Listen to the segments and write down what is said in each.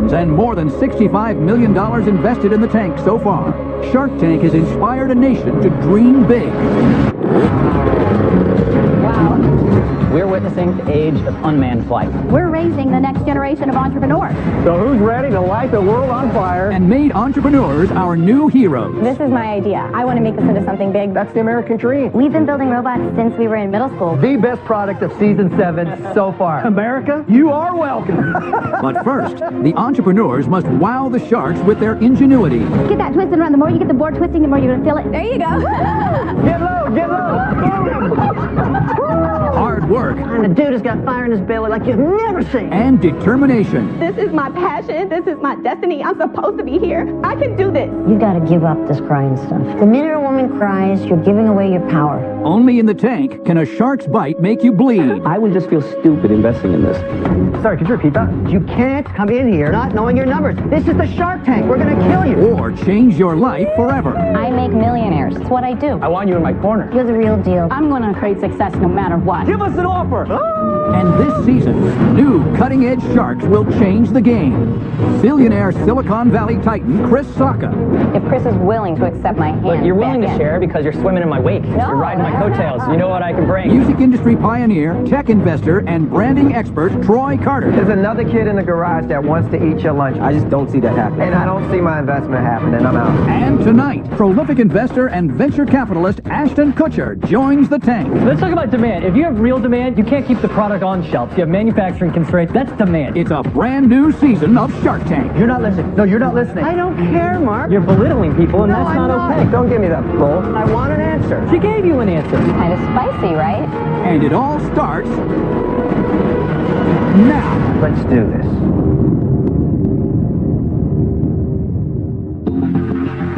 funds and more than $65 million invested in the tank so far, Shark Tank has inspired a nation to dream big. Wow. We're witnessing the age of unmanned flight. We're raising the next generation of entrepreneurs. So who's ready to light the world on fire? And made entrepreneurs our new heroes. This is my idea. I want to make this into something big. That's the American dream. We've been building robots since we were in middle school. The best product of season 7 so far. America, you are welcome. But first, the entrepreneurs must wow the sharks with their ingenuity. Get that twisted around. The more you get the board twisting, the more you're going to feel it. There you go. Get low, get low. Hard work. And the dude has got fire in his belly like you've never seen. And determination. This is my passion. This is my destiny. I'm supposed to be here. I can do this. You've got to give up this crying stuff. The minute a woman cries, you're giving away your power. Only in the tank can a shark's bite make you bleed. I would just feel stupid investing in this. Sorry, could you repeat that? You can't come in here not knowing your numbers. This is the Shark Tank. We're going to kill you. Or change your life forever. I make millionaires. It's what I do. I want you in my corner. You're the real deal. I'm going to create success no matter what. Give us an offer. And this season, new cutting-edge sharks will change the game. Billionaire Silicon Valley titan Chris Sacca. If Chris is willing to accept my hand, Look, you're willing to back in. share because you're swimming in my wake. You're riding my coattails. You know what I can bring. Music industry pioneer, tech investor, and branding expert Troy Carter. There's another kid in the garage that wants to eat your lunch. I just don't see that happening. And I don't see my investment happening. I'm out. And tonight, prolific investor and venture capitalist Ashton Kutcher joins the tank. Let's talk about demand. If you have real demand, you can't keep the product on shelf. You have manufacturing constraints. That's demand. It's a brand new season of Shark Tank. You're not listening. No, you're not listening. I don't care, Mark. You're belittling people, and that's I'm not okay. Don't give me that bull. I want an answer. She gave you an answer. Kind of spicy, right? And it all starts now. Let's do this.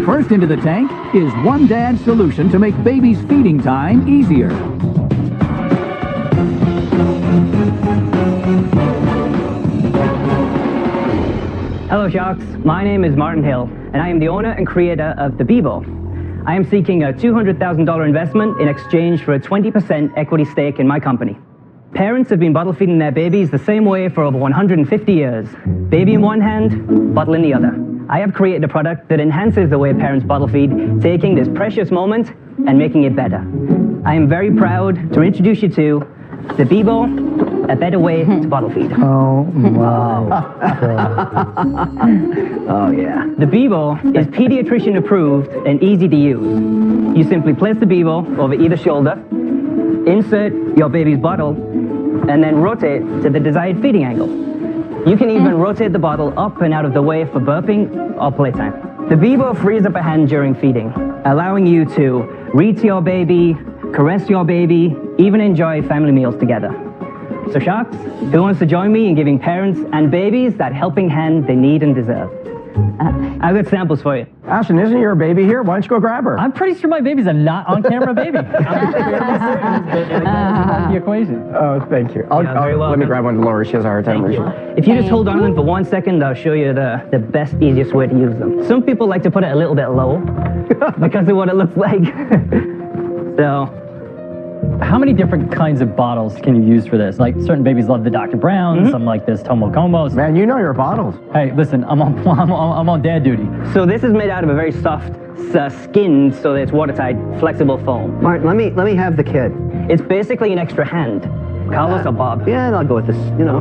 First into the tank is One Dad's solution to make babies' feeding time easier. Hello, Sharks. My name is Martin Hill, and I am the owner and creator of the Bebo. I am seeking a $200,000 investment in exchange for a 20% equity stake in my company. Parents have been bottle feeding their babies the same way for over 150 years. Baby in one hand, bottle in the other. I have created a product that enhances the way parents bottle feed, taking this precious moment and making it better. I am very proud to introduce you to the Bebo, a better way to bottle feed. Oh, wow. Oh, yeah. The Bebo is pediatrician approved and easy to use. You simply place the Bebo over either shoulder, insert your baby's bottle, and then rotate to the desired feeding angle. You can even rotate the bottle up and out of the way for burping or playtime. The Bebo frees up a hand during feeding, allowing you to read to your baby, caress your baby, even enjoy family meals together. So Sharks, who wants to join me in giving parents and babies that helping hand they need and deserve? I've got samples for you. Ashton, isn't your baby here? Why don't you go grab her? I'm pretty sure my baby's a not on camera baby. I'm fairly certain that that's part of the equation. Oh, thank you. Very let welcome. me grab one to Laura. She has a hard time reaching. If you just hold on to them for 1 second, I'll show you the best, easiest way to use them. Some people like to put it a little bit low because of what it looks like. So, How many different kinds of bottles can you use for this? Like certain babies love the Dr. Brown, some like this Tomo Comos. Man, you know your bottles. Hey, listen, I'm on dad duty. so this is made out of a very soft skin, so that it's watertight, flexible foam. Martin, let me have the kid. It's basically an extra hand. Carlos or Bob? Yeah, I'll go with this, you know.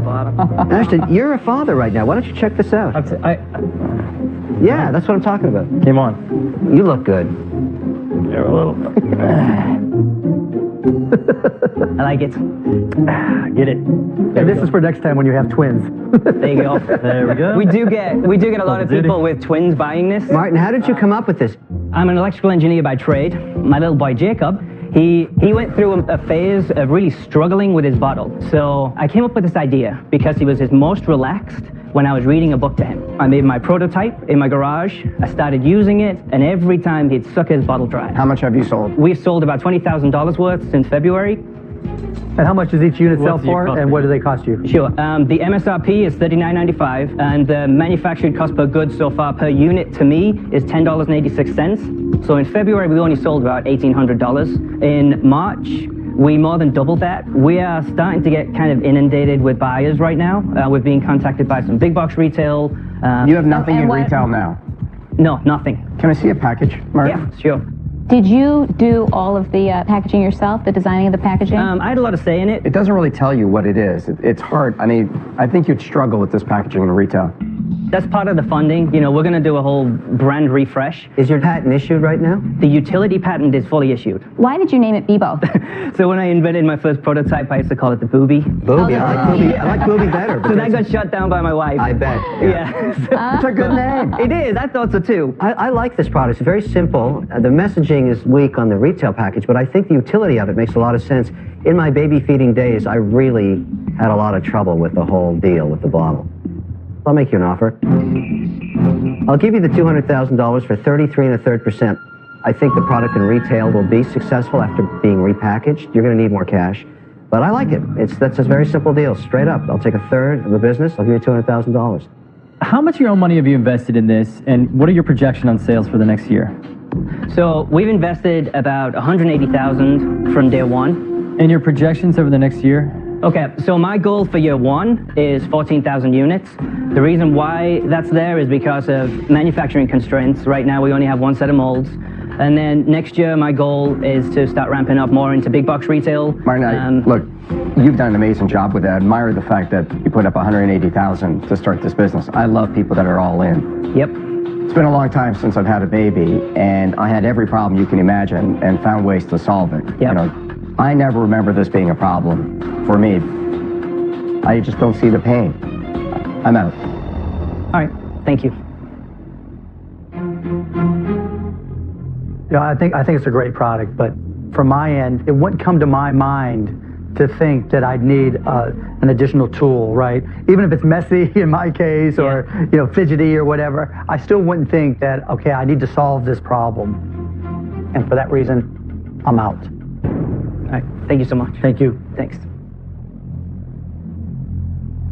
Ashton, you're a father right now. Why don't you check this out? Yeah, that's what I'm talking about. Came on. You look good. You're a little. I like it. Get it. And this is for next time when you have twins. There you go. There we go. We do get a lot of people with twins buying this. Martin, how did you come up with this? I'm an electrical engineer by trade. My little boy Jacob, he went through a phase of really struggling with his bottle. So I came up with this idea because he was his most relaxed when I was reading a book to him. I made my prototype in my garage. I started using it, and every time he'd suck his bottle dry. How much have you sold? We've sold about $20,000 worth since February. And how much does each unit sell What's the for, cost and per what do they cost you? Sure. The MSRP is $39.95, and the manufactured cost per good so far per unit to me is $10.86. So in February, we only sold about $1,800. In March, we more than doubled that. We are starting to get kind of inundated with buyers right now. We're being contacted by some big box retail, You have nothing And in what- retail now. No, nothing. Can I see a package, Martin? Yeah, sure. Did you do all of the packaging yourself, the designing of the packaging? I had a lot of say in it. It doesn't really tell you what it is. It's hard. I mean, I think you'd struggle with this packaging in retail. That's part of the funding. You know, we're going to do a whole brand refresh. Is your patent issued right now? The utility patent is fully issued. Why did you name it Bebo? So when I invented my first prototype, I used to call it the Booby. Booby. I like Booby. I like Booby better. So that got shut down by my wife. I bet. Yeah. It's a good name. It is. I thought so too. I like this product. It's very simple. The messaging is weak on the retail package, but I think the utility of it makes a lot of sense. In my baby feeding days, I really had a lot of trouble with the whole deal with the bottle. I'll make you an offer. I'll give you the $200,000 for 33 1/3%. I think the product in retail will be successful after being repackaged. You're going to need more cash, but I like it. That's a very simple deal. Straight up, I'll take a third of the business. I'll give you $200,000. How much of your own money have you invested in this, and what are your projections on sales for the next year? So we've invested about $180,000 from day one. And your projections over the next year? Okay, so my goal for year one is 14,000 units. The reason why that's there is because of manufacturing constraints. Right now we only have one set of molds. And then next year my goal is to start ramping up more into big box retail. Martin, look, you've done an amazing job with that. I admire the fact that you put up $180,000 to start this business. I love people that are all in. Yep. It's been a long time since I've had a baby, and I had every problem you can imagine and found ways to solve it. Yep. You know, I never remember this being a problem for me. I just don't see the pain. I'm out. All right, thank you. You know, I think it's a great product, but from my end, it wouldn't come to my mind to think that I'd need an additional tool, right? Even if it's messy in my case, or you know, fidgety or whatever, I still wouldn't think that, okay, I need to solve this problem. And for that reason, I'm out. All right, thank you so much. Thank you. Thanks.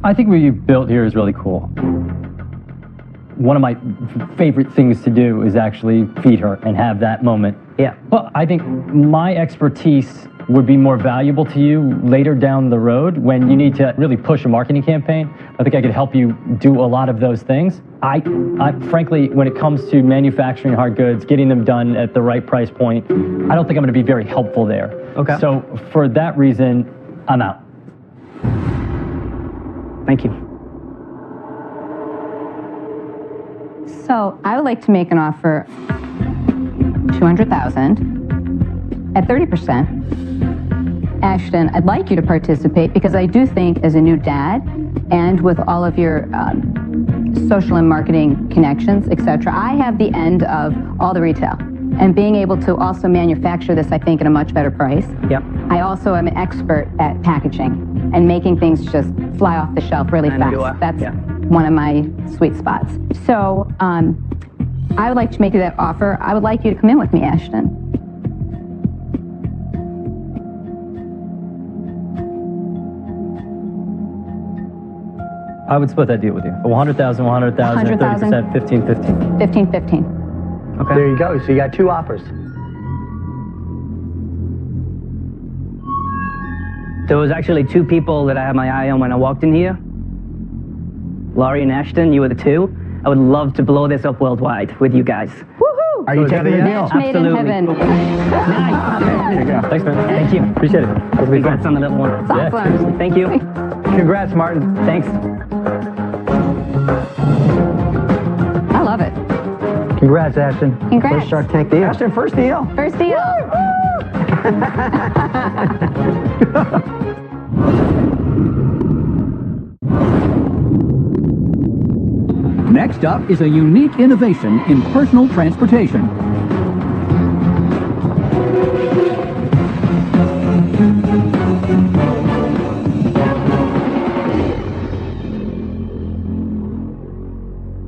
I think what you built here is really cool. One of my favorite things to do is actually feed her and have that moment. Yeah. Well, I think my expertise would be more valuable to you later down the road when you need to really push a marketing campaign. I think I could help you do a lot of those things. I frankly, when it comes to manufacturing hard goods, getting them done at the right price point, I don't think I'm going to be very helpful there. Okay. So for that reason, I'm out. Thank you. So I would like to make an offer, $200,000 at 30%. Ashton, I'd like you to participate because I do think as a new dad and with all of your social and marketing connections, etc., I have the end of all the retail. And being able to also manufacture this, I think, at a much better price. Yep. I also am an expert at packaging and making things just fly off the shelf really fast. That's one of my sweet spots. So I would like to make you that offer. I would like you to come in with me, Ashton. I would split that deal with you. 100,000, 100,000, 30%, 15, 15. 15, 15. Okay. There you go. So you got two offers. There was actually two people that I had my eye on when I walked in here. Laurie and Ashton, you were the two. I would love to blow this up worldwide with you guys. Woohoo! Are you taking the deal? Match made in heaven. Nice. There you go. Thanks, man. Thank you. Appreciate it. Congrats on the little one. It's awesome. Thank you. Congrats, Martin. Thanks. I love it. Congrats, Ashton. Congrats. First Shark Tank deal. Ashton, first deal. First deal. Next up is a unique innovation in personal transportation.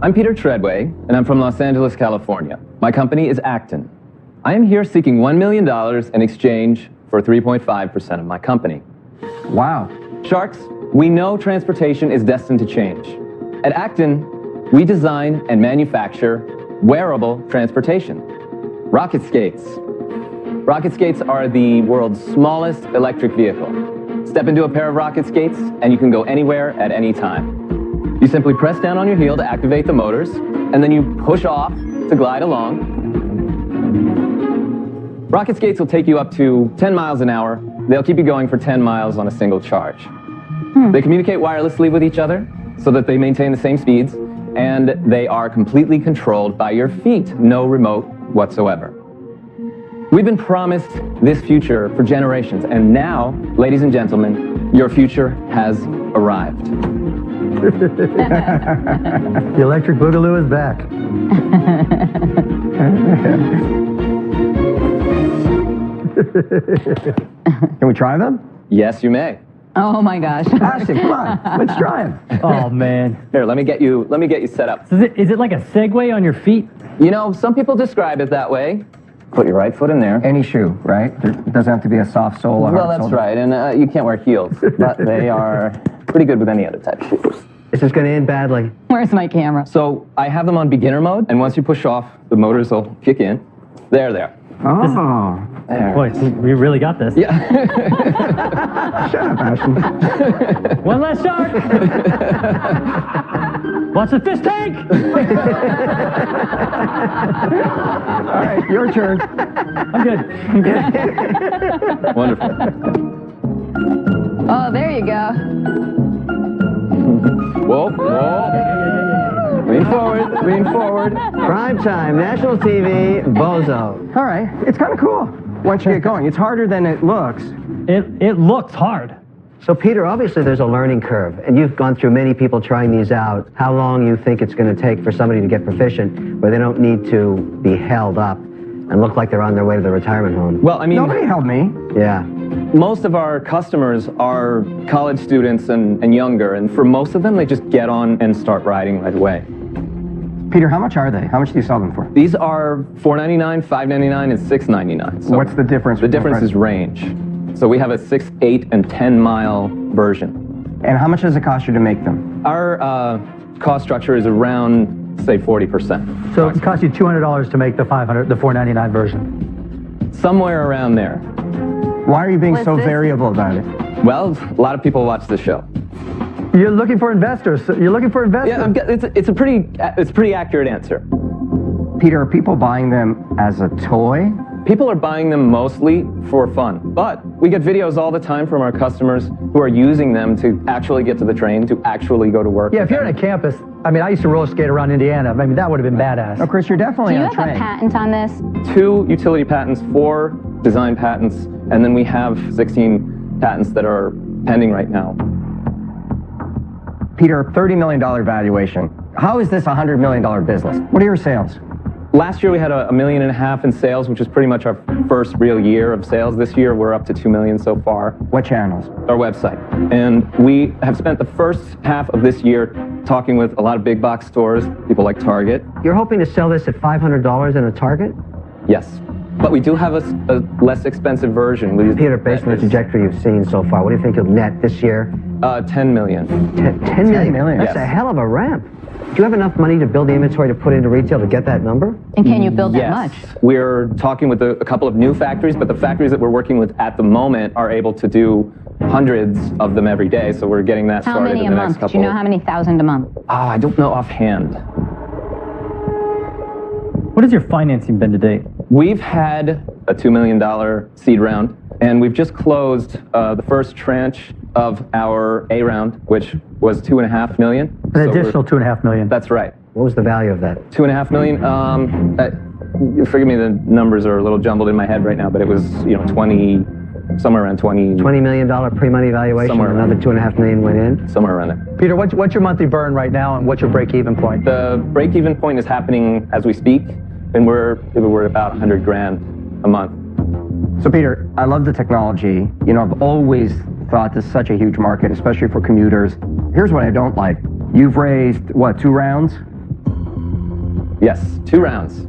I'm Peter Treadway, and I'm from Los Angeles, California. My company is Acton. I am here seeking $1 million in exchange for 3.5% of my company. Wow. Sharks, we know transportation is destined to change. At Acton, we design and manufacture wearable transportation. Rocket skates. Rocket skates are the world's smallest electric vehicle. Step into a pair of rocket skates, and you can go anywhere at any time. You simply press down on your heel to activate the motors, and then you push off to glide along. Rocket skates will take you up to 10 miles an hour. They'll keep you going for 10 miles on a single charge. They communicate wirelessly with each other so that they maintain the same speeds, and they are completely controlled by your feet, no remote whatsoever. We've been promised this future for generations, and now, ladies and gentlemen, your future has arrived. The electric boogaloo is back. Can we try them? Yes, you may. Oh my gosh. Ashton, come on, let's try them. Oh man. Here, let me get you set up. Is it like a Segway on your feet? You know, some people describe it that way. Put your right foot in there. Any shoe, right? It doesn't have to be a soft sole or Well, hard that's sole. right, and you can't wear heels, but they are pretty good with any other type of shoes. This is going to end badly. Where's my camera? So I have them on beginner mode, and once you push off, the motors will kick in. There. Oh. There. Boy, we really got this. Yeah. Shut up, Ashton. One last shot. Watch the fish tank. All right, your turn. I'm good. Wonderful. Oh, there you go. Whoa. Lean forward. Prime time, national TV, Bozo. All right, it's kind of cool once you get going. It's harder than it looks. It looks hard. So Peter, obviously there's a learning curve, and you've gone through many people trying these out. How long you think it's going to take for somebody to get proficient where they don't need to be held up and look like they're on their way to the retirement home? Well, I mean, Nobody held me. Yeah. most of our customers are college students and younger, and for most of them, they just get on and start riding right away. Peter, how much are they? How much do you sell them for? These are $4.99, $5.99, and $6.99. So what's the difference? The difference is range. So we have a 6, 8, and 10-mile version. And how much does it cost you to make them? Our cost structure is around, say, 40%. So it costs you $200 to make the $4.99 version. Somewhere around there. Why are you being so variable about it? Well, a lot of people watch the show. You're looking for investors. You're looking for investors. Yeah, it's a pretty accurate answer. Peter, are people buying them as a toy? People are buying them mostly for fun, but we get videos all the time from our customers who are using them to actually get to the train, to actually go to work. Yeah, if you're on a campus, I mean, I used to roller skate around Indiana. I mean, that would have been badass. Oh, Chris, you're definitely Do you on have train. a patent on this? 2 utility patents, 4 design patents, and then we have 16 patents that are pending right now. Peter, $30 million valuation. How is this a $100 million business? What are your sales? Last year we had $1.5 million in sales, which is pretty much our first real year of sales. This year we're up to $2 million so far. What channels? Our website. And we have spent the first half of this year talking with a lot of big box stores, people like Target. You're hoping to sell this at $500 in a Target? Yes. But we do have a less expensive version. Peter, based on the trajectory you've seen so far, what do you think you'll net this year? 10 million. 10 million? That's Yes. a hell of a ramp. Do you have enough money to build the inventory to put into retail to get that number? And can you build that Yes. much? We're talking with a couple of new factories, but the factories that we're working with at the moment are able to do hundreds of them every day, so we're getting that How started many in a the next month? couple. Do you know how many thousand a month? I don't know offhand. What has your financing been to date? We've had a $2 million seed round, and we've just closed the first tranche of our A round, which was $2.5 million. An additional $2.5 million. That's right. What was the value of that? $2.5 million. Forgive me, the numbers are a little jumbled in my head right now, but it was, somewhere around 20. $20 million pre-money valuation, Somewhere another $2.5 million went in? Somewhere around there. Peter, what's your monthly burn right now, and what's your break-even point? The break-even point is happening as we speak, and we're at about $100,000 a month. So, Peter, I love the technology. I've always thought this is such a huge market, especially for commuters. Here's what I don't like. You've raised, 2 rounds? Yes, 2 rounds.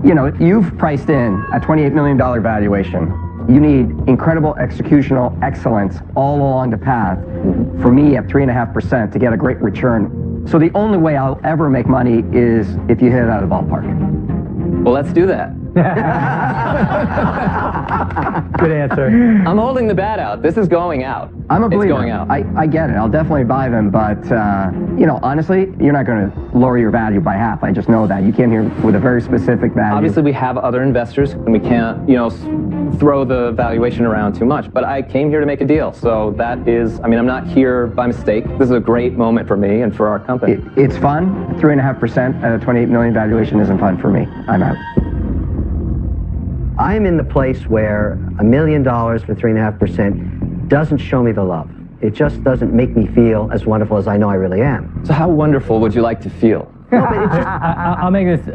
You've priced in a $28 million valuation. You need incredible executional excellence all along the path for me at 3.5% to get a great return. So the only way I'll ever make money is if you hit it out of the ballpark. Well, let's do that. Good answer. I'm holding the bat out. This is going out. I'm a believer. It's going out. I get it. I'll definitely buy them, but you know, honestly, you're not going to lower your value by half. I just know that. You came here with a very specific value. Obviously, we have other investors, and we can't, you know, throw the valuation around too much. But I came here to make a deal, so that is. I mean, I'm not here by mistake. This is a great moment for me and for our company. It's fun. 3.5% at a 28 million valuation isn't fun for me. I'm out. I'm in the place where $1 million for 3.5% doesn't show me the love. It just doesn't make me feel as wonderful as I know I really am. So how wonderful would you like to feel? No, but it's just,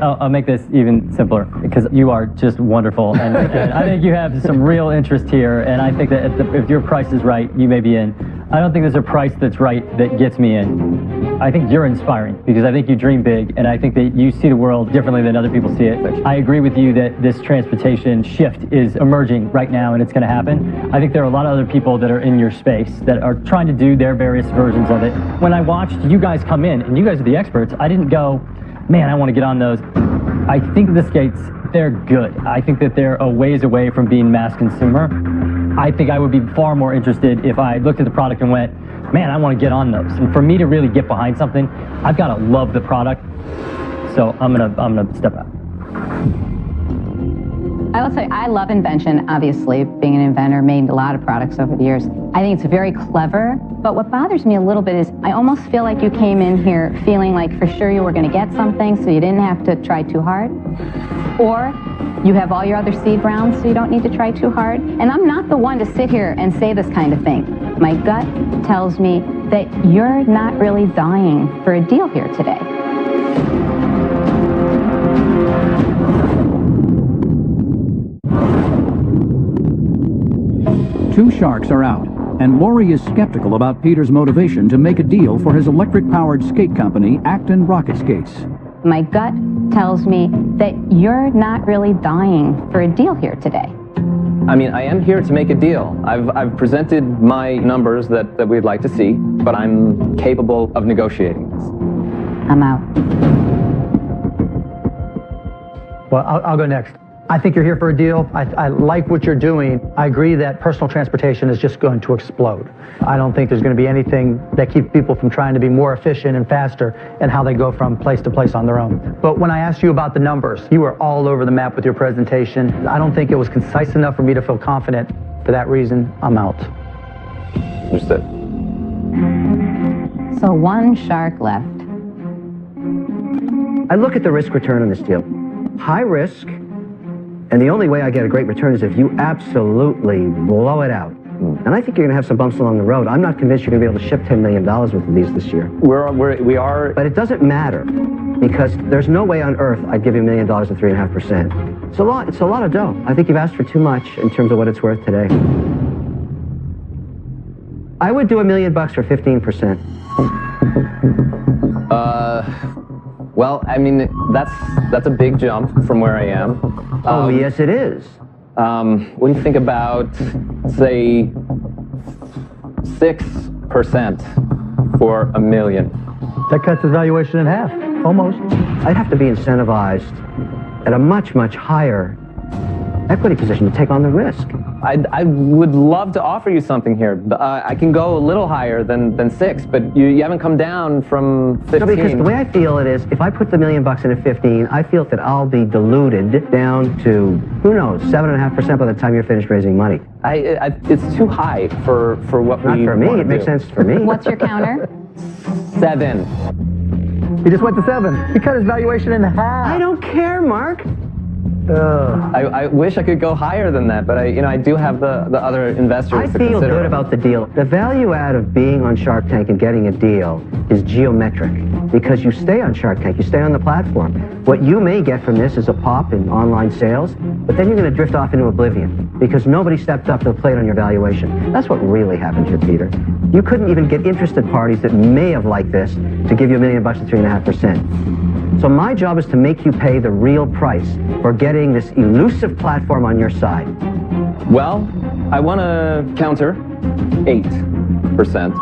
I'll make this even simpler, because you are just wonderful, and I think you have some real interest here, and I think that if your price is right, you may be in. I don't think there's a price that's right that gets me in. I think you're inspiring, because I think you dream big, and I think that you see the world differently than other people see it. I agree with you that this transportation shift is emerging right now, and it's going to happen. I think there are a lot of other people that are in your space that are trying to do their various versions of it. When I watched you guys come in, and you guys are the experts, I didn't go, man, I want to get on those. I think the skates, they're good. I think that they're a ways away from being mass consumer. I think I would be far more interested if I looked at the product and went, man, I want to get on those. And for me to really get behind something, I've got to love the product. So I'm gonna step out. I will say, I love invention, obviously. Being an inventor, made a lot of products over the years. I think it's very clever, but what bothers me a little bit is I almost feel like you came in here feeling like for sure you were going to get something, so you didn't have to try too hard. Or you have all your other seed rounds, so you don't need to try too hard. And I'm not the one to sit here and say this kind of thing. My gut tells me that you're not really dying for a deal here today. Two sharks are out, and Lori is skeptical about Peter's motivation to make a deal for his electric-powered skate company, Acton Rocket Skates. My gut tells me that you're not really dying for a deal here today. I mean, I am here to make a deal. I've presented my numbers that we'd like to see, but I'm capable of negotiating this. I'm out. Well, I'll go next. I think you're here for a deal. I like what you're doing. I agree that personal transportation is just going to explode. I don't think there's going to be anything that keeps people from trying to be more efficient and faster in how they go from place to place on their own. But when I asked you about the numbers, you were all over the map with your presentation. I don't think it was concise enough for me to feel confident. For that reason, I'm out. Understood. So one shark left. I look at the risk return on this deal. High risk, and the only way I get a great return is if you absolutely blow it out. And I think you're going to have some bumps along the road. I'm not convinced you're going to be able to ship $10 million worth of these this year. We are. But it doesn't matter, because there's no way on earth I'd give you $1 million at 3.5%. It's a lot of dough. I think you've asked for too much in terms of what it's worth today. I would do $1 million for 15%. Well, I mean, that's a big jump from where I am. Oh, yes, it is. When you think about, say, 6% for $1 million. That cuts the valuation in half, almost. I'd have to be incentivized at a much, much higher equity position to take on the risk. I would love to offer you something here. I can go a little higher than 6, but you haven't come down from 15. No, because the way I feel it is, if I put the $1 million in at 15, I feel that I'll be diluted down to, who knows, 7.5% by the time you're finished raising money. It's too high for what we Not for me. It makes sense for me. What's your counter? 7. He just went to 7. He cut his valuation in half. I don't care, Mark. I wish I could go higher than that, but I do have the other investors I to feel consider. good about the deal. The value add of being on Shark Tank and getting a deal is geometric, because you stay on Shark Tank, you stay on the platform. What you may get from this is a pop in online sales, but then you're going to drift off into oblivion because nobody stepped up to the plate on your valuation. That's what really happened here, Peter. You couldn't even get interested parties that may have liked this to give you $1 million at 3.5%. So my job is to make you pay the real price for getting this elusive platform on your side. Well, I want to counter 8%.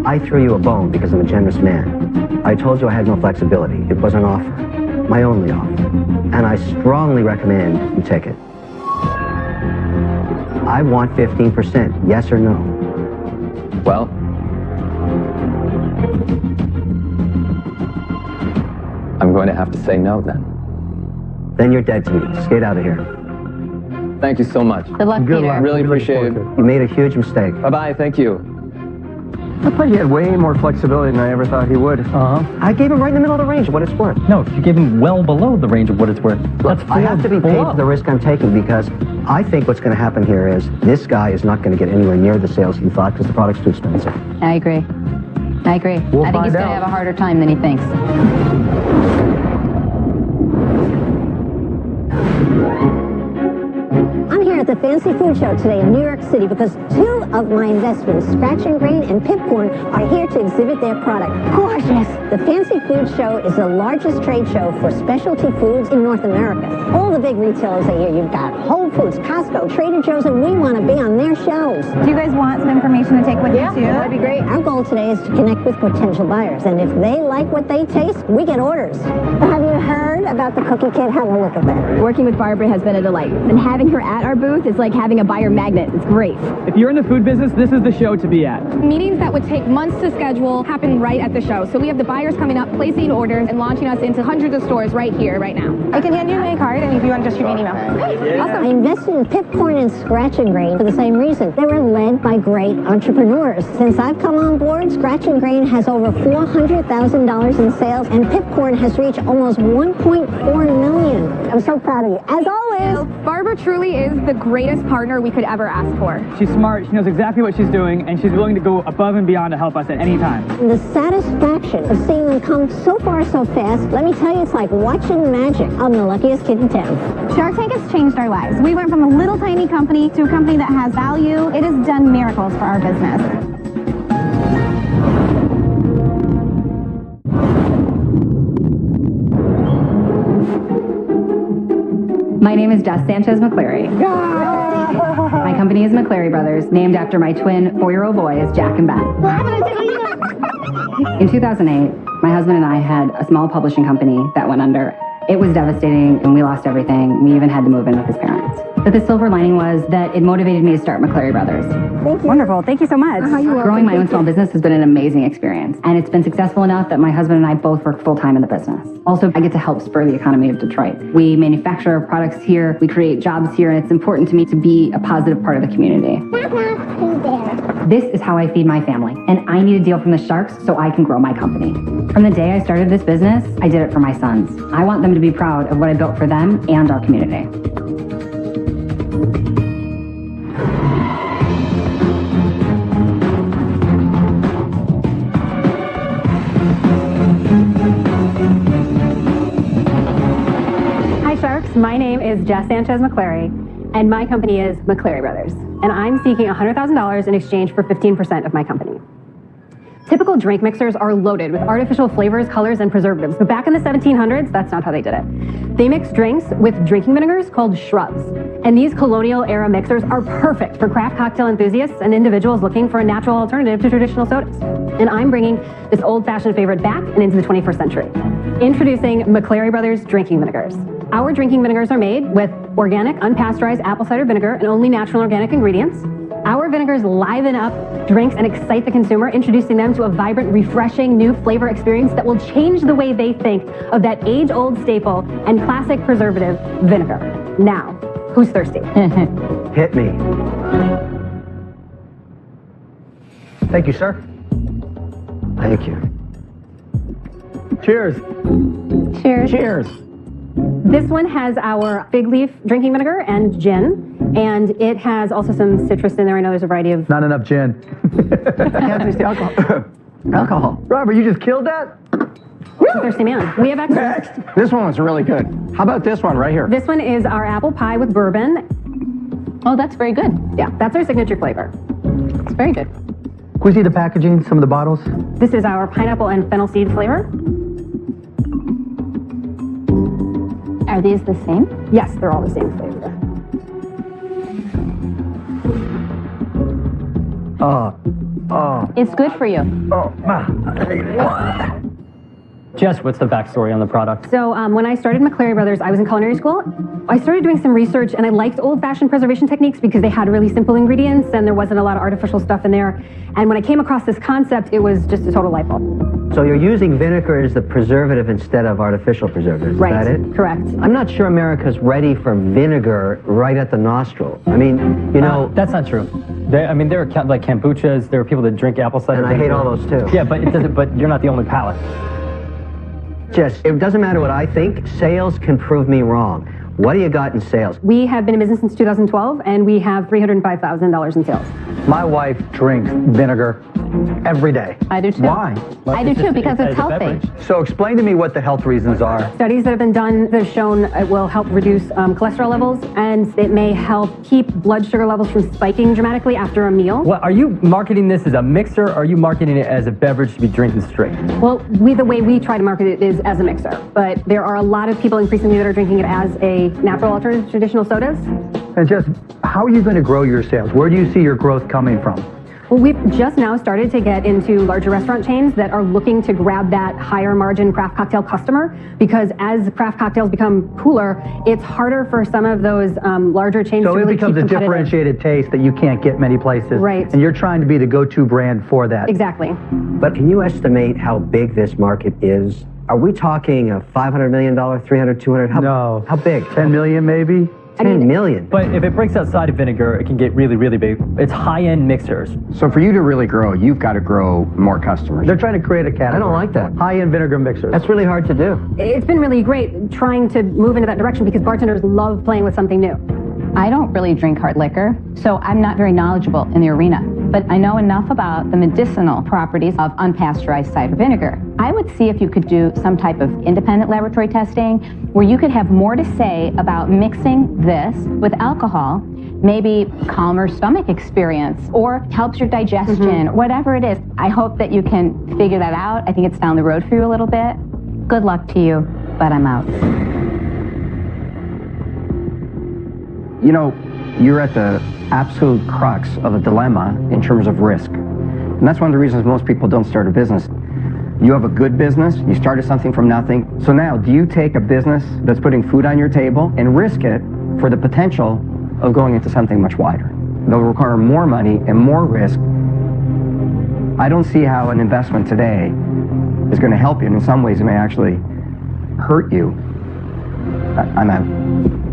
I threw you a bone because I'm a generous man. I told you I had no flexibility. It was an offer. my only offer, and I strongly recommend you take it. I want 15%, yes or no? Well, I'm going to have to say no then. Then you're dead to me. Skate out of here. Thank you so much. Good luck, Peter. luck. Really appreciate it. You made a huge mistake. Bye-bye, thank you. I thought he had way more flexibility than I ever thought he would. I gave him right in the middle of the range of what it's worth. No, you gave him well below the range of what it's worth. That's I have to be paid for the risk I'm taking because I think what's going to happen here is this guy is not going to get anywhere near the sales he thought because the product's too expensive. I agree. I agree. We'll I think he's find going to out. have a harder time than he thinks. I'm here at the Fancy Food Show today in New York City because two of my investments, Scratch and Grain and Pipcorn, are here to exhibit their product. Gorgeous! The Fancy Food Show is the largest trade show for specialty foods in North America. All the big retailers are here. You've got Whole Foods, Costco, Trader Joe's, and we want to be on their shows. Do you guys want some information to take with you too? That'd be great. Our goal today is to connect with potential buyers, and if they like what they taste, we get orders. Have you heard about the cookie kit? Have a look at that. Working with Barbara has been a delight, and having her at our booth is like having a buyer magnet. It's great. If you're in the food business, this is the show to be at. Meetings that would take months to schedule happen right at the show. So we have the buyers coming up, placing orders, and launching us into hundreds of stores right here, right now. I can hand you my card, and if you want to just shoot me an email. Awesome. I invested in Pipcorn and Scratch and Grain for the same reason. They were led by great entrepreneurs. Since I've come on board, Scratch and Grain has over $400,000 in sales, and Pipcorn has reached almost $1.4 million. I'm so proud of you. As always, Barbara truly is the greatest partner we could ever ask for. She's smart, she knows exactly what she's doing, and she's willing to go above and beyond to help us at any time. the satisfaction of seeing them come so far so fast, let me tell you, it's like watching magic. I'm the luckiest kid in town. Shark Tank has changed our lives. We went from a little tiny company to a company that has value. It has done miracles for our business. My name is Jess Sanchez McCleary. My company is McCleary Brothers, named after my twin 4-year-old boys, Jack and Ben. In 2008, my husband and I had a small publishing company that went under. It was devastating, and we lost everything. We even had to move in with his parents. But the silver lining was that it motivated me to start McCleary Brothers. Thank you. Wonderful. Thank you so much. Growing my own small business has been an amazing experience, and it's been successful enough that my husband and I both work full-time in the business. Also, I get to help spur the economy of Detroit. We manufacture our products here, we create jobs here, and it's important to me to be a positive part of the community. This is how I feed my family, and I need a deal from the Sharks so I can grow my company. From the day I started this business, I did it for my sons. I want them to be proud of what I built for them and our community. Hi Sharks, my name is Jess Sanchez McCleary, and my company is McCleary Brothers, and I'm seeking $100,000 in exchange for 15% of my company. Typical drink mixers are loaded with artificial flavors, colors, and preservatives, but back in the 1700s, that's not how they did it. They mixed drinks with drinking vinegars called shrubs, and these colonial-era mixers are perfect for craft cocktail enthusiasts and individuals looking for a natural alternative to traditional sodas. And I'm bringing this old-fashioned favorite back and into the 21st century. Introducing McCleary Brothers Drinking Vinegars. Our drinking vinegars are made with organic, unpasteurized apple cider vinegar and only natural organic ingredients. Our vinegars liven up drinks and excite the consumer, introducing them to a vibrant, refreshing new flavor experience that will change the way they think of that age-old staple and classic preservative, vinegar. Now, who's thirsty? Hit me. Thank you, sir. Thank you. Cheers. Cheers. Cheers. This one has our fig leaf drinking vinegar and gin, and it has also some citrus in there. I know there's a variety of... Not enough gin. Can't taste the alcohol. Alcohol. Robert, you just killed that? Thirsty man. We have extra. This one was really good. How about this one right here? This one is our apple pie with bourbon. Oh, that's very good. Yeah, that's our signature flavor. It's very good. Can we see the packaging, some of the bottles? This is our pineapple and fennel seed flavor. Are these the same? Yes, they're all the same flavor. Oh. It's good for you. Oh. Jess, what's the backstory on the product? So when I started McClary Brothers, I was in culinary school. I started doing some research, and I liked old-fashioned preservation techniques because they had really simple ingredients and there wasn't a lot of artificial stuff in there. And when I came across this concept, it was just a total light bulb. So you're using vinegar as the preservative instead of artificial preservatives, Right, is that it? correct. I'm not sure America's ready for vinegar right at the nostril. I mean, you know... That's not true. There are like kombuchas, there are people that drink apple cider And I hate vinegar. all those too. Yeah, but it doesn't. But you're not the only palate. Jess, it doesn't matter what I think, sales can prove me wrong. What do you got in sales? We have been in business since 2012, and we have $305,000 in sales. My wife drinks vinegar every day. I do too. Why? I do too, because it's healthy. So explain to me what the health reasons are. Studies that have been done that have shown it will help reduce cholesterol levels, and it may help keep blood sugar levels from spiking dramatically after a meal. Well, are you marketing this as a mixer, or are you marketing it as a beverage to be drinking straight? Well, the way we try to market it is as a mixer, but there are a lot of people increasingly that are drinking it as a natural alternative to traditional sodas. And just how are you going to grow your sales? Where do you see your growth coming from? Well, we've just now started to get into larger restaurant chains that are looking to grab that higher margin craft cocktail customer, because as craft cocktails become cooler, it's harder for some of those larger chains So to it really becomes keep a competitive. differentiated taste that you can't get many places. Right. And you're trying to be the go-to brand for that. Exactly. But can you estimate how big this market is? Are we talking a $500 million, 300, 200? No. How big? 10 million maybe? 10 million. But if it breaks outside of vinegar, it can get really, really big. It's high-end mixers. So for you to really grow, you've got to grow more customers. They're trying to create a category. I don't like that. High-end vinegar mixers. That's really hard to do. It's been really great trying to move into that direction because bartenders love playing with something new. I don't really drink hard liquor, so I'm not very knowledgeable in the arena. But I know enough about the medicinal properties of unpasteurized cider vinegar. I would see if you could do some type of independent laboratory testing where you could have more to say about mixing this with alcohol, maybe calmer stomach experience, or helps your digestion, whatever it is. I hope that you can figure that out. I think it's down the road for you a little bit. Good luck to you, but I'm out. You know, you're at the absolute crux of a dilemma in terms of risk. And that's one of the reasons most people don't start a business. You have a good business, you started something from nothing. So now, do you take a business that's putting food on your table and risk it for the potential of going into something much wider? They'll require more money and more risk. I don't see how an investment today is going to help you, and in some ways it may actually hurt you. I'm out.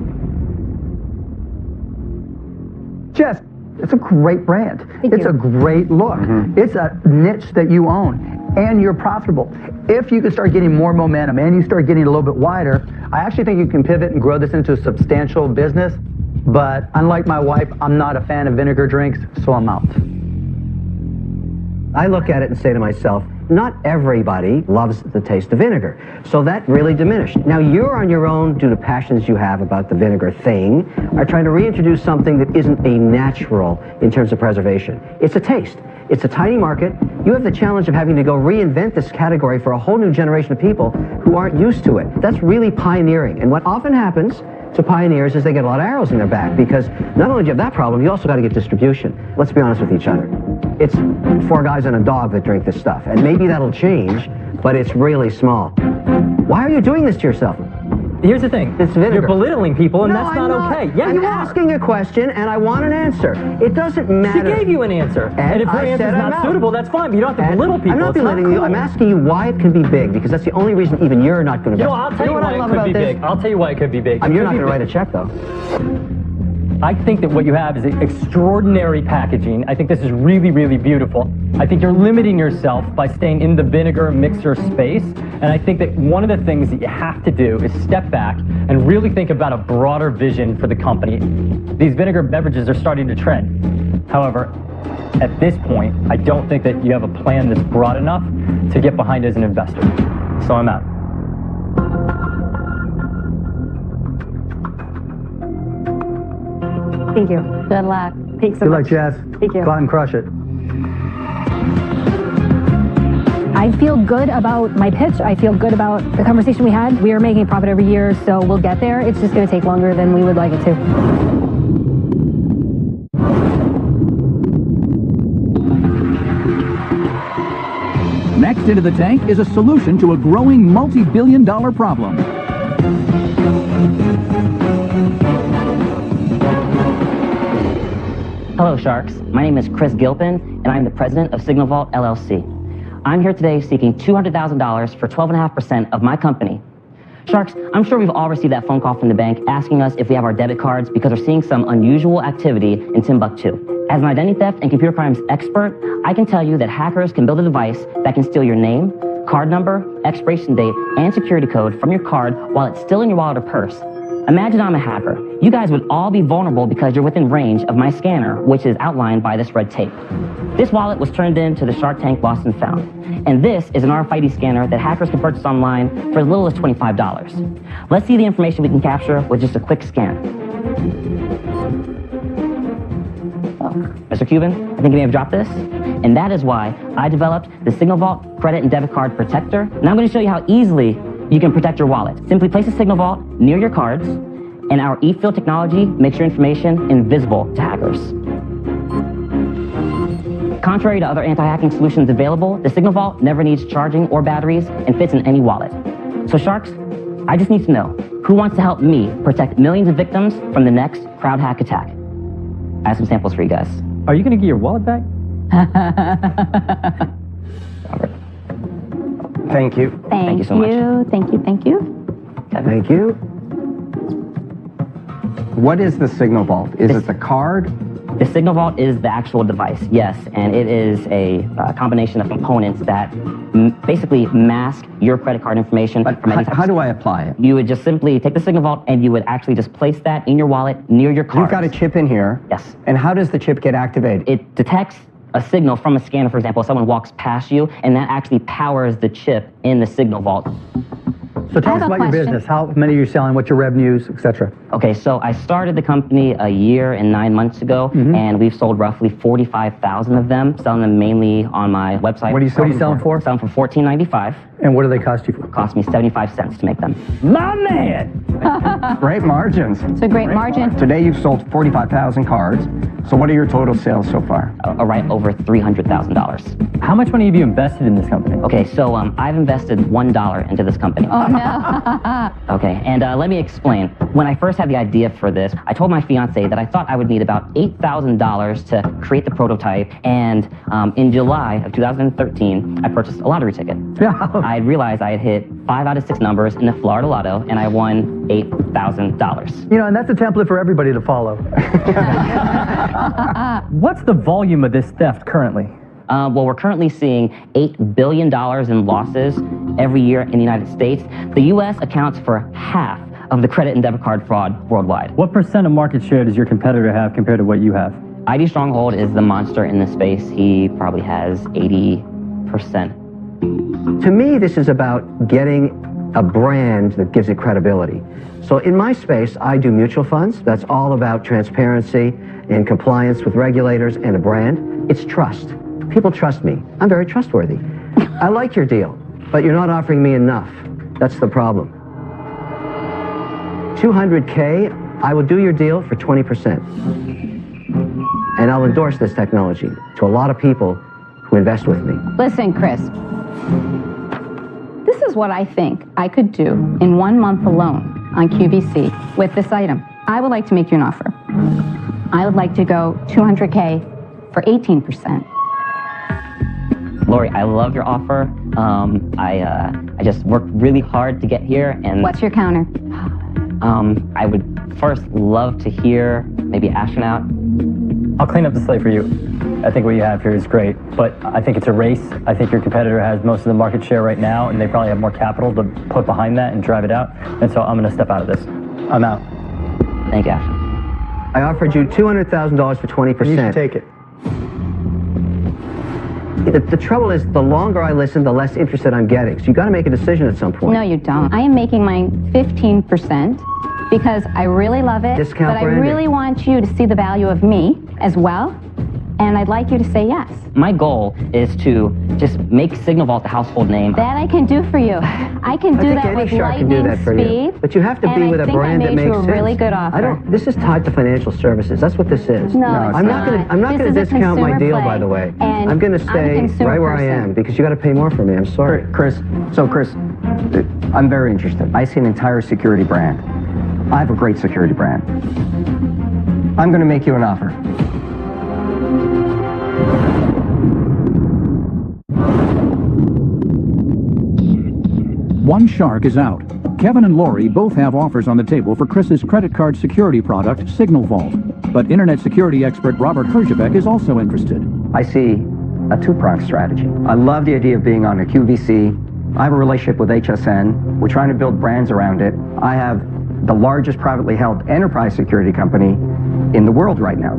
Jess, it's a great brand. It's a great look. It's a niche that you own, and you're profitable. If you can start getting more momentum and you start getting a little bit wider, I actually think you can pivot and grow this into a substantial business. But unlike my wife, I'm not a fan of vinegar drinks, so I'm out. I look at it and say to myself, not everybody loves the taste of vinegar. So that really diminished. Now you're on your own due to passions you have about the vinegar thing, are trying to reintroduce something that isn't a natural in terms of preservation. It's a taste. It's a tiny market. You have the challenge of having to go reinvent this category for a whole new generation of people who aren't used to it. That's really pioneering. And what often happens to pioneers is they get a lot of arrows in their back, because not only do you have that problem, you also got to get distribution. Let's be honest with each other. It's 4 guys and a dog that drink this stuff, and maybe that'll change, but it's really small. Why are you doing this to yourself? Here's the thing. It's vinegar. You're belittling people, and No, that's I'm not okay. Yeah, I'm you are. asking a question, and I want an answer. It doesn't She matter. gave you an answer. And if her I answer's said I'm not out. suitable, that's fine, but you don't have to belittle people. I'm not It's belittling you. cool. I'm asking you why it can be big, because that's the only reason even you're not going to. You know, I'll tell you what why I it love could about be this? big. I'll tell you why it could be big. You're not going to write a check, though. I think that what you have is extraordinary packaging. I think this is really, really beautiful. I think you're limiting yourself by staying in the vinegar mixer space. And I think that one of the things that you have to do is step back and really think about a broader vision for the company. These vinegar beverages are starting to trend. However, at this point, I don't think that you have a plan that's broad enough to get behind as an investor. So I'm out. Thank you. Good luck. Thanks so Good much. luck, Jess. Thank you. Go out and crush it. I feel good about my pitch. I feel good about the conversation we had. We are making a profit every year, so we'll get there. It's just going to take longer than we would like it to. Next Packed into the tank is a solution to a growing multi-billion-dollar problem. Hello, Sharks. My name is Chris Gilpin, and I'm the president of Signal Vault LLC. I'm here today seeking $200,000 for 12.5% of my company. Sharks, I'm sure we've all received that phone call from the bank asking us if we have our debit cards because we're seeing some unusual activity in Timbuktu. As an identity theft and computer crimes expert, I can tell you that hackers can build a device that can steal your name, card number, expiration date, and security code from your card while it's still in your wallet or purse. Imagine I'm a hacker. You guys would all be vulnerable because you're within range of my scanner, which is outlined by this red tape. This wallet was turned in to the Shark Tank Lost and Found. And this is an RFID scanner that hackers can purchase online for as little as $25. Let's see the information we can capture with just a quick scan. Mr. Cuban, I think you may have dropped this. And that is why I developed the Signal Vault Credit and Debit Card Protector. Now I'm going to show you how easily you can protect your wallet. Simply place a Signal Vault near your cards, and our e-fill technology makes your information invisible to hackers. Contrary to other anti-hacking solutions available, the Signal Vault never needs charging or batteries and fits in any wallet. So Sharks, I just need to know, who wants to help me protect millions of victims from the next crowd hack attack? I have some samples for you guys. Are you going to get your wallet back? Thank you. Thank you so much. Thank you. Thank you. What is the Signal Vault? Is it the card? The Signal Vault is the actual device, yes, and it is a combination of components that basically mask your credit card information. But how do I apply it? You would just simply take the Signal Vault and you would actually just place that in your wallet near your card. You've got a chip in here. Yes. And how does the chip get activated? It detects a signal from a scanner, for example, if someone walks past you, and that actually powers the chip in the Signal Vault. So tell us about your business. How many are you selling? What's your revenues, etc.? Okay, so I started the company a year and 9 months ago, and we've sold roughly 45,000 of them, selling them mainly on my website. What are you selling for? Selling for $14.95. And what do they cost you for? Cost me 75 cents to make them. My man! Great margins. It's a great margin. Today you've sold 45,000 cards. So what are your total sales so far? Right over $300,000. How much money have you invested in this company? Okay, so I've invested $1 into this company. Oh, no. Okay, and let me explain. When I first had the idea for this, I told my fiance that I thought I would need about $8,000 to create the prototype, and in July of 2013, I purchased a lottery ticket. I realized I had hit 5 out of 6 numbers in the Florida Lotto, and I won $8,000. You know, and that's a template for everybody to follow. What's the volume of this theft currently? Well, we're currently seeing $8 billion in losses every year in the United States. The U.S. accounts for half of the credit and debit card fraud worldwide. What % of market share does your competitor have compared to what you have? ID Stronghold is the monster in this space. He probably has 80%. To me, this is about getting a brand that gives it credibility. So in my space, I do mutual funds. That's all about transparency and compliance with regulators and a brand. It's trust. People trust me. I'm very trustworthy. I like your deal, but you're not offering me enough. That's the problem. $200K, I will do your deal for 20%. And I'll endorse this technology to a lot of people who invest with me. Listen, Chris. This is what I think I could do in 1 month alone on QVC with this item. I would like to make you an offer. I would like to go $200K for 18%. Lori, I love your offer. I just worked really hard to get here, and What's your counter? I would first love to hear maybe astronaut. I'll clean up the slate for you. I think what you have here is great, but I think it's a race. I think your competitor has most of the market share right now, and they probably have more capital to put behind that and drive it out. And so I'm going to step out of this. I'm out. Thank you, Ash. I offered you $200,000 for 20%. You should take it. The trouble is, the longer I listen, the less interested I'm getting. So you got to make a decision at some point. No, you don't. I am making mine 15% because I really love it, Discount but branding. I really want you to see the value of me as well. and I'd like you to say yes. My goal is to just make Signal Vault the household name. That I can do for you. I can do that with lightning speed. But you have to be with a brand that makes sense. A really good offer. This is tied to financial services. That's what this is. No, I'm not going to discount my deal, by the way. I'm going to stay right where I am because you got to pay more for me. I'm sorry, Chris. So, Chris, I'm very interested. I see an entire security brand. I have a great security brand. I'm going to make you an offer. One shark is out. Kevin and Lori both have offers on the table for Chris's credit card security product, Signal Vault. But internet security expert Robert Herjavec is also interested. I see a two-pronged strategy. I love the idea of being on a QVC. I have a relationship with HSN. We're trying to build brands around it. I have the largest privately held enterprise security company in the world right now.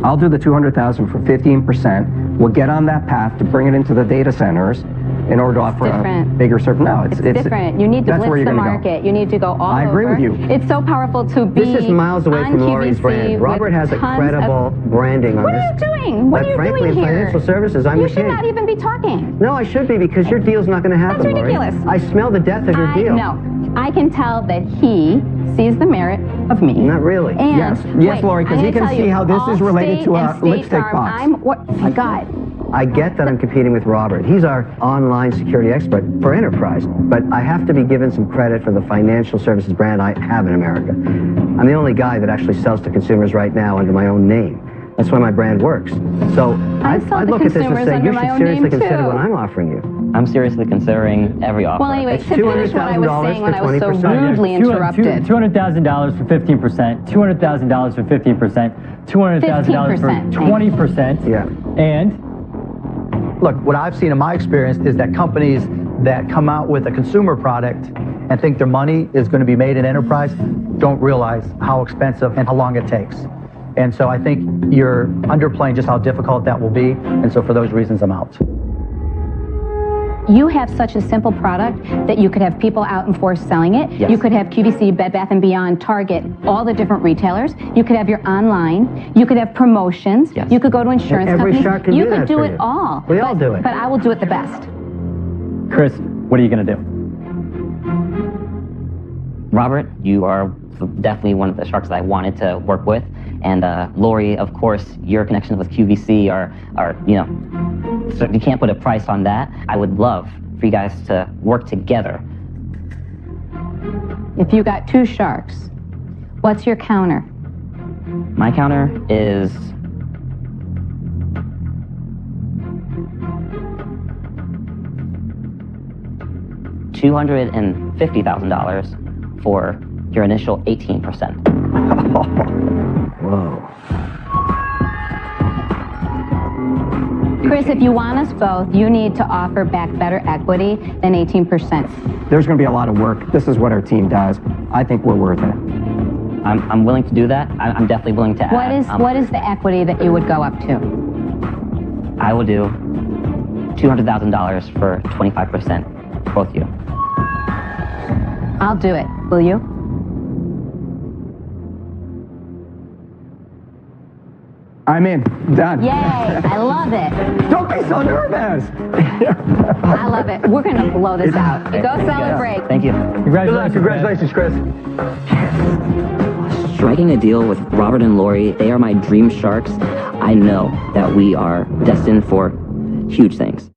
I'll do the $200,000 for 15%. We'll get on that path to bring it into the data centers in order to offer a bigger service. No, it's different. You need to blitz the market. You need to go all over. I agree with you. It's so powerful to be This is miles away from Lori's brand. Robert has a credible branding on this. What are you doing? What are you frankly, doing in here? financial services, I'm You the should king. not even be talking. No, I should be because your deal's not going to happen, That's ridiculous. Lori. I smell the death of your deal. No, I can tell that he sees the merit of me. Not really. And yes, Lori, because he can see how this is related to a lipstick box. Oh my God. I get that I'm competing with Robert. He's our online security expert for enterprise, but I have to be given some credit for the financial services brand I have in America. I'm the only guy that actually sells to consumers right now under my own name. That's why my brand works. So I look at this and say, you should seriously consider what I'm offering you. I'm seriously considering every offer. Well, anyway, It's to finish what I was saying when I was so rudely interrupted. $200,000 for 15%, $200,000 for 15%, $200,000 for 20%. Yeah. And Look, what I've seen in my experience is that companies that come out with a consumer product and think their money is going to be made in enterprise don't realize how expensive and how long it takes. And so I think you're underplaying just how difficult that will be. And so for those reasons, I'm out. You have such a simple product that you could have people out in force selling it. Yes. You could have QVC, Bed Bath & Beyond, Target, all the different retailers. You could have your online. You could have promotions. Yes. You could go to insurance Every companies. shark can You do could that do for it you. all. We all do it. But I will do it the best. Chris, what are you going to do? Robert, you are definitely one of the sharks that I wanted to work with. And Lori, of course, your connections with QVC are so you can't put a price on that. I would love for you guys to work together. If you got two sharks, what's your counter? My counter is $250,000 for your initial 18%. Whoa. Chris, if you want us both, you need to offer back better equity than 18%. There's going to be a lot of work. This is what our team does. I think we're worth it. I'm willing to do that. I'm definitely willing to add. What is the equity that you would go up to? I will do $200,000 for 25%, both you. I'll do it. Will you? I'm in. Done. Yay! I love it. Don't be so nervous. I love it. We're going to blow this out. Go celebrate. Thank you. Congratulations, Chris. Striking a deal with Robert and Lori, they are my dream sharks. I know that we are destined for huge things.